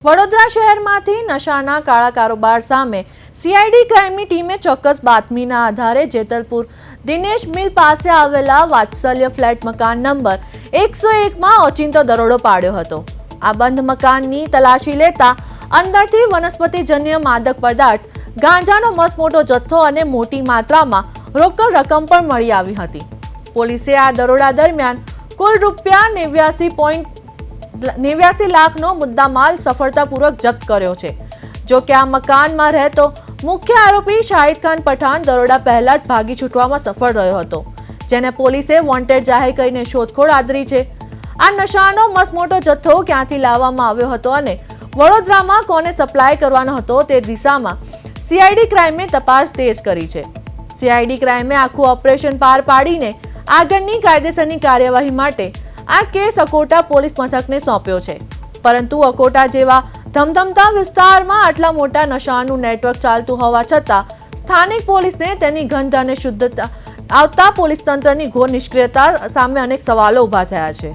વડોદરા શહેરમાંથી નશાના કાળા કારોબાર સામે સીઆઈડી ક્રાઇમની ટીમે ચોક્કસ બાતમીના આધારે જેતલપુર દિનેશ મિલ પાસે આવેલા વાત્સલ્ય ફ્લેટ મકાન નંબર 101માં ઓચિંતો દરોડો પાડ્યો હતો। આ બંધ મકાનની તલાશી લેતા અંદરથી વનસ્પતિજન્ય માદક પદાર્થ ગાંજાનો મસમોટો જથ્થો અને મોટી માત્રામાં રોકડ રકમ પણ મળી આવી હતી। પોલીસે આ દરોડા દરમિયાન કુલ રૂપિયા 89 લાખનો મુદ્દામાલ સફળતાપૂર્વક જપ્ત કર્યો છે। જો કે આ મકાનમાં રહેતો મુખ્ય આરોપી શાહિદ ખાન પઠાણ દરોડા પહેલા જ ભાગી છૂટવામાં સફળ રહ્યો હતો, જેને પોલીસે વોન્ટેડ જાહેર કરીને શોધખોળ આદરી છે। આ નશાનો મસમોટો જથ્થો ક્યાંથી લાવવામાં આવ્યો હતો અને વડોદરામાં કોને સપ્લાય કરવાનો હતો તે દિશામાં સીઆઈડી ક્રાઇમે તપાસ તેજ કરી છે। સીઆઈડી ક્રાઇમે આખું ઓપરેશન પાર પાડીને આગળની કાયદેસરની કાર્યવાહી માટે આ કેસ અકોટા પોલીસ મથકને સોંપ્યો છે, પરંતુ અકોટા જેવા ધમધમતા વિસ્તારમાં આટલા મોટા નશાનું નેટવર્ક ચાલતું હોવા છતાં સ્થાનિક પોલીસને તેની ગંધ અને શુદ્ધતા આવતા પોલીસ તંત્રની ઘોર નિષ્ક્રિયતા સામે અનેક સવાલો ઊભા થયા છે।